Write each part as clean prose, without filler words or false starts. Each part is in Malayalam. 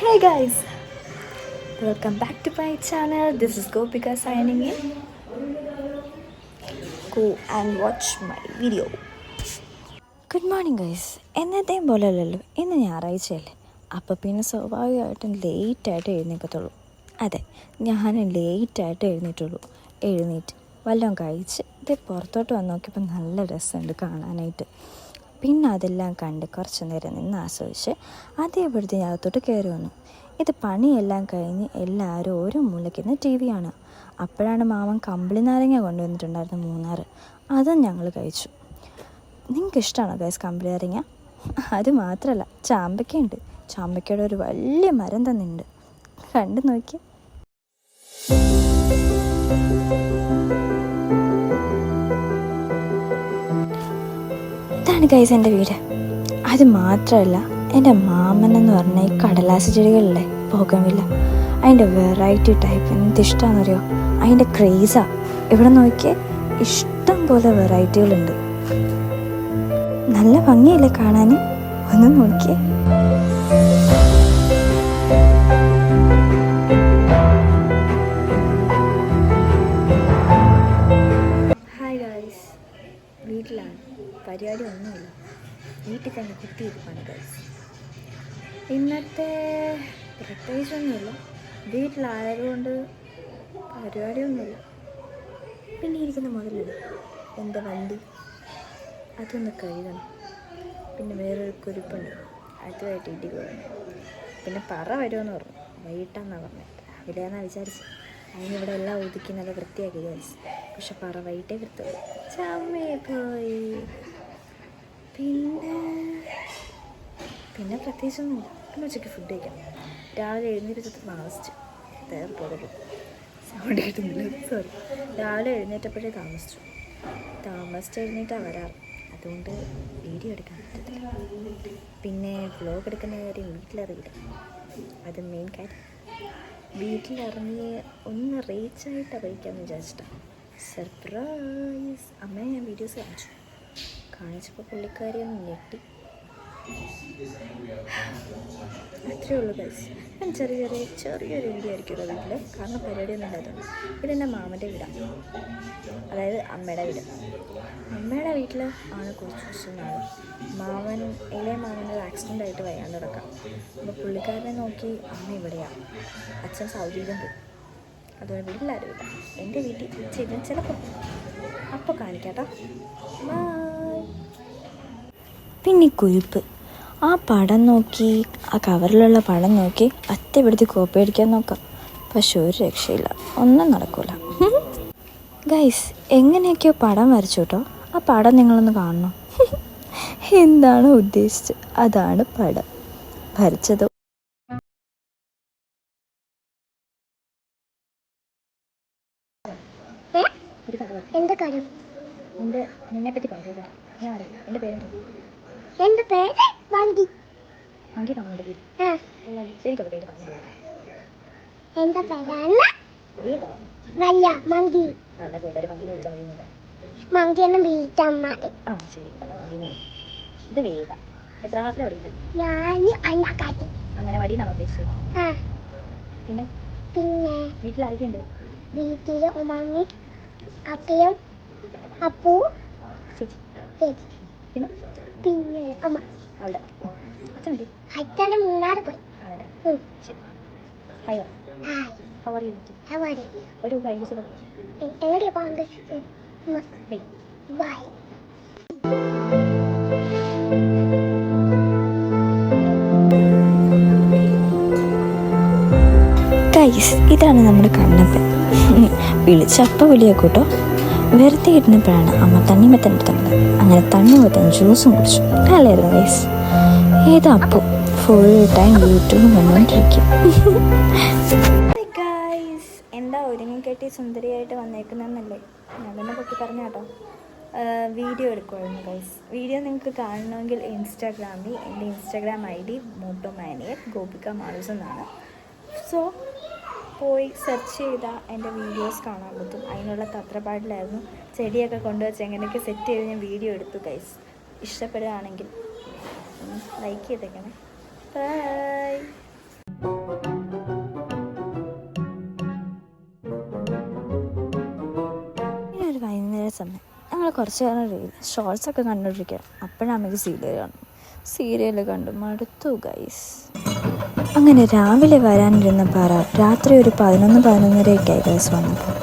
Hey guys, welcome back to my channel. This is Gopika signing in. Go and watch my video. Good morning guys. എന്നത്തെയും പോലെ അല്ലല്ലോ, ഇന്ന് ഞായറാഴ്ചയല്ലേ, അപ്പോൾ പിന്നെ സ്വാഭാവികമായിട്ടും ലേറ്റായിട്ട് എഴുന്നേൽക്കത്തുള്ളൂ. അതെ, ഞാൻ ലേറ്റായിട്ട് എഴുന്നേറ്റ് വല്ലതും കഴിച്ച് ഇത് പുറത്തോട്ട് വന്ന് നോക്കിയപ്പോൾ നല്ല രസമുണ്ട് കാണാനായിട്ട്. പിന്നെ അതെല്ലാം കണ്ട് കുറച്ച് നേരം നിന്ന് ആസ്വദിച്ച് അതേപടുത്ത് അകത്തോട്ട് കയറി വന്നു. ഇത് പണിയെല്ലാം കഴിഞ്ഞ് എല്ലാവരും ഓരോ മൂലയ്ക്കുന്ന ടി വി ആണ്. അപ്പോഴാണ് മാമൻ കമ്പിളി നാരങ്ങ കൊണ്ടുവന്നിട്ടുണ്ടായിരുന്നു 3. അതും ഞങ്ങൾ കഴിച്ചു. നിങ്ങൾക്ക് ഇഷ്ടമാണോ ഗൈസ് കമ്പിളി നാരങ്ങ? അത് മാത്രമല്ല, ചാമ്പയ്ക്കുണ്ട്. ചാമ്പയ്ക്കയുടെ ഒരു വലിയ മരം തന്നെയുണ്ട്, കണ്ടു നോക്കി. ഇതാണ് ഗൈസ് എൻ്റെ വീട്. അത് മാത്രമല്ല, എൻ്റെ മാമൻ എന്ന് പറഞ്ഞാൽ ഈ കടലാസ് ചെടികളിലെ ബോഗൺവില്ല, അതിൻ്റെ വെറൈറ്റി ടൈപ്പ് എന്തിഷ്ടമാണെന്നറിയോ? അതിൻ്റെ ക്രേസാണ്. ഇവിടെ നോക്കിയേ, ഇഷ്ടം പോലെ വെറൈറ്റികളുണ്ട്. നല്ല ഭംഗിയല്ലേ കാണാൻ? ഒന്ന് നോക്കിയേ. ഹായ് ഗൈസ്, വീട്ടിലാണ്, പരിപാടി ഒന്നുമില്ല, വീട്ടിൽ തന്നെ കുത്തിയിരിപ്പാണ് ഗൈസ്. ഇന്നത്തെ പ്രത്യേകിച്ചൊന്നുമില്ല, വീട്ടിലായതുകൊണ്ട് പരിപാടിയൊന്നുമില്ല. പിന്നെ ഇരിക്കുന്ന മുതലില്ല എൻ്റെ വണ്ടി, അതൊന്ന് കഴുകണം. പിന്നെ വേറൊരു കുരിപ്പുണ്ട്, അതുമായിട്ട് ഇടിക്കുകയാണ്. പിന്നെ പറ വരുമെന്ന് പറഞ്ഞു, വൈകിട്ടാന്നാണ് പറഞ്ഞത്. രാവിലെയാണെന്നാണ് വിചാരിച്ചത്. അതിനിവിടെ എല്ലാം ഒതുക്കി നല്ല വൃത്തിയാക്കി വിചാരിച്ചു. പക്ഷെ പറ വൈകിട്ടേ വൃത്തിയുള്ളൂ. ചമ്മയെ പോയി. പിന്നെ പ്രത്യേകിച്ചൊന്നുമില്ല. പിന്നെ ഉച്ചയ്ക്ക് ഫുഡ് കഴിക്കണം. രാവിലെ എഴുന്നേറ്റ് താമസിച്ചു. തേർപ്പോഴത് സൗണ്ട് കിട്ടുന്നില്ല, സോറി. രാവിലെ എഴുന്നേറ്റപ്പോഴേ താമസിച്ചെഴുന്നേറ്റാണ് വരാറ്. അതുകൊണ്ട് വീഡിയോ എടുക്കാൻ പറ്റത്തില്ല. പിന്നെ വ്ലോഗ് എടുക്കുന്ന കാര്യം വീട്ടിലറിയില്ല, അത് മെയിൻ കാര്യം. വീട്ടിലിറങ്ങി ഒന്ന് റീച്ചായിട്ട് അറിയിക്കാമെന്ന് വിചാരിച്ചിട്ടാണ്. സർപ്രൈസ്! അമ്മയെ ഞാൻ വീഡിയോസ് കാണിച്ചപ്പോൾ പുള്ളിക്കാരി ഒന്ന് ഞെട്ടി. അത്രയേ ഉള്ളൂ ഗൈസ്. ഞാൻ ചെറിയൊരു വീഡിയോ ആയിരിക്കുമല്ലോ വീട്ടിൽ, കാരണം പരിപാടിയൊന്നും ഇല്ലാത്തതുകൊണ്ട്. ഇതെൻ്റെ മാമൻ്റെ വീടാണ്, അതായത് അമ്മയുടെ വീട്. അമ്മയുടെ വീട്ടിൽ ആണ് കുറച്ച് ദിവസമാണ്. ഇളയ മാമനൊരു ആക്സിഡൻ്റ് ആയിട്ട് വയ്യാണ്ട് കിടക്കാം. അപ്പോൾ പുള്ളിക്കാരനെ നോക്കി അമ്മ ഇവിടെയാണ്, അച്ഛൻ സൗദിയിലും പോയി. അതുകൊണ്ട് വീട്ടിലാരും ഇല്ല. എൻ്റെ വീട്ടിൽ ചെയ്താൽ ചിലപ്പോൾ അപ്പോൾ കാണിക്കാട്ടോ. പിന്നെ കുരിപ്പ്, ആ പടം നോക്കി, ആ കവറിലുള്ള പടം നോക്കി അറ്റപ്പെടുത്തി കോപ്പി അടിക്കാൻ നോക്കാം. പക്ഷെ ഒരു രക്ഷയില്ല, ഒന്നും നടക്കില്ല ഗൈസ്. എങ്ങനെയൊക്കെയോ പടം വരച്ചു കേട്ടോ. ആ പടം നിങ്ങളൊന്ന് കാണണം. എന്താണ് ഉദ്ദേശിച്ചത്, അതാണ് പടം വരച്ചത്. എന്താ കാര്യം? നിന്നെ പറ്റി പറഞ്ഞു. എൻ്റെ പേര് മങ്കി. മങ്കി നമ്മുടെ പേര്. ശരിക്കുള്ള പേര് പറഞ്ഞു. എന്താ പേരാണ്? വല്ല മങ്കി. മങ്കി എന്ന വീട്ടമ്മ. ആ ശരി. ഇത് വേഗ. എത്ര ക്ലാസ്സിലാണ് പഠിക്കുന്നത്? ഞാൻ അല്ലാക്കാട്ടി. അങ്ങനെ വടിയെന്നാണ് ഉദ്ദേശിച്ചത്. പിന്നെ വീട്ടിലാരൊക്കെയുണ്ട്? വീട്ടില് ഉമ്മി, അക്കയും, അപ്പു, ചേച്ചി, പിന്നെ അമ്മ. അവിടെ അച്ഛൻ മതി. അച്ഛൻ്റെ മൂന്നാറ് പോയി. ഹലോ, ഒരു എവിടെയാ പോകുന്നത്? ബൈ. ഗൈസ്, ഇതാണ് നമ്മുടെ കണ്ണപ്പൻ. വിളിച്ചപ്പോൾ വിളിയാക്കൂട്ടോ. വെറുതെ ഇരുന്നപ്പോഴാണ് അമ്മ തണ്ണിമത്തൻ എടുത്തത്. അങ്ങനെ തണ്ണിമത്തൻ ജ്യൂസും കുടിച്ചു. നല്ലായിരുന്നു ഗൈസ്. ഏതാ അപ്പോൾ ഫുൾ ടൈം യൂട്യൂബ് കണ്ടുകൊണ്ടിരിക്കും. ഗൈസ്, എന്താ ഒരുങ്ങിക്കെട്ടി സുന്ദരിയായിട്ട് വന്നേക്കുന്നതെന്നല്ലേ ഞാൻ തന്നെ പൊട്ടി പറഞ്ഞ കേട്ടോ. Video എടുക്കുമായിരുന്നു guys. വീഡിയോ നിങ്ങൾക്ക് കാണണമെങ്കിൽ ഇൻസ്റ്റാഗ്രാമിൽ എൻ്റെ ഇൻസ്റ്റാഗ്രാം ID മോട്ടോമാനിയർ ഗോപിക മാളൂസ് എന്നാണ്. സോ പോയി സെർച്ച് ചെയ്താൽ എൻ്റെ വീഡിയോസ് കാണാൻ പറ്റും. അതിനുള്ള തത്രപ്പാടിലായിരുന്നു. ചെടിയൊക്കെ കൊണ്ടുവച്ച് എങ്ങനെയൊക്കെ സെറ്റ് ചെയ്ത് ഞാൻ വീഡിയോ എടുത്തു ഗൈസ്. ഇഷ്ടപ്പെടുകയാണെങ്കിൽ ലൈക്ക് ചെയ്തേക്കണേ. ബൈ. സമയം ഞങ്ങൾ കുറച്ച് നേരം ഷോർട്സൊക്കെ കണ്ടുകൊണ്ടിരിക്കുക. അപ്പോഴാണ് അമ്മയ്ക്ക് സീരിയൽ കാണും. സീരിയൽ കണ്ടു മടുത്തു ഗൈസ്. അങ്ങനെ രാവിലെ വരാനിരുന്ന പറ രാത്രി ഒരു 11-11:30 ഗൈസ് വന്നപ്പോൾ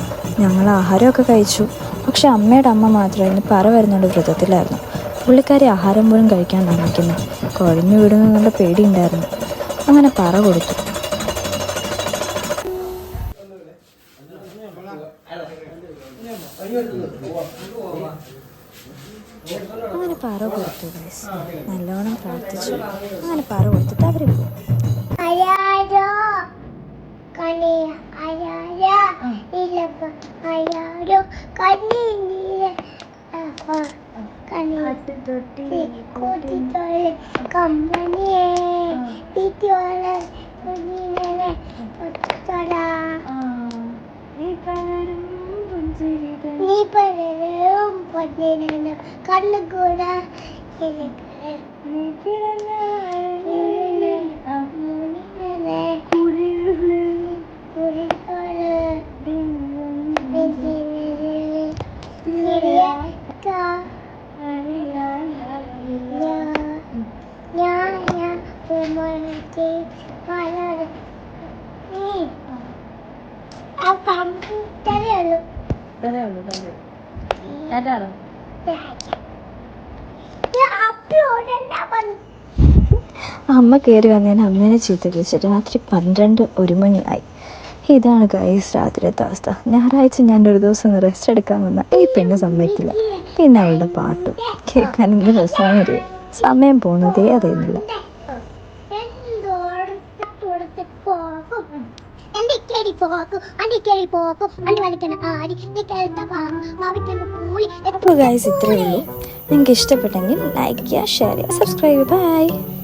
ഞങ്ങൾ ആഹാരമൊക്കെ കഴിച്ചു. പക്ഷെ അമ്മയുടെ അമ്മ മാത്രമായിരുന്നു പറ വരുന്നതുകൊണ്ട് വ്രതത്തിലായിരുന്നു. പുള്ളിക്കാരി ആഹാരം പോലും കഴിക്കാൻ നമിക്കുന്നു. കുഴഞ്ഞു വിടുന്നുള്ള പേടിയുണ്ടായിരുന്നു. അങ്ങനെ പറ കൊടുത്തു. അങ്ങനെ പറ കൊടുത്തു ഗൈസ്. നല്ലോണം പ്രാർത്ഥിച്ചു. അങ്ങനെ പറ കൊടുത്തിട്ട് അവർ പോയി. അയാരോ കണി അയാരോ ഇലപ്പ അയാരോ കണ്ണി കണി കൂട്ടിത്തോളെ കമ്പനിയെ വീട്ടിയോളെ കുഞ്ഞിനെ ഒത്തുതല നീ പലരും പൊന്നിനെ കണ്ണുകൂട അമ്മ കയറി വന്നതിന് അമ്മേനെ ചീത്ത വിളിച്ചു. രാത്രി 12-1 മണിയായി. ഇതാണ് ഗൈസ് രാത്രിയത്തെ അവസ്ഥ. ഞായറാഴ്ച ഞാൻ ഒരു ദിവസം റെസ്റ്റ് എടുക്കാൻ വന്ന ഈ പെണ്ണ് സമ്മതിക്കില്ല. പിന്നെ അവളുടെ പാട്ടും കേൾക്കാൻ എന്ത് രസമാണ്. സമയം പോകുന്നതേ അറിയുന്നില്ല. അപ്പോൾ ഗൈസ് ഇത്രയേ ഉള്ളൂ. നിങ്ങൾക്ക് ഇഷ്ടപ്പെട്ടെങ്കിൽ ലൈക്ക് ചെയ്യുക, ഷെയർ ചെയ്യുക, സബ്സ്ക്രൈബ്. ബൈ.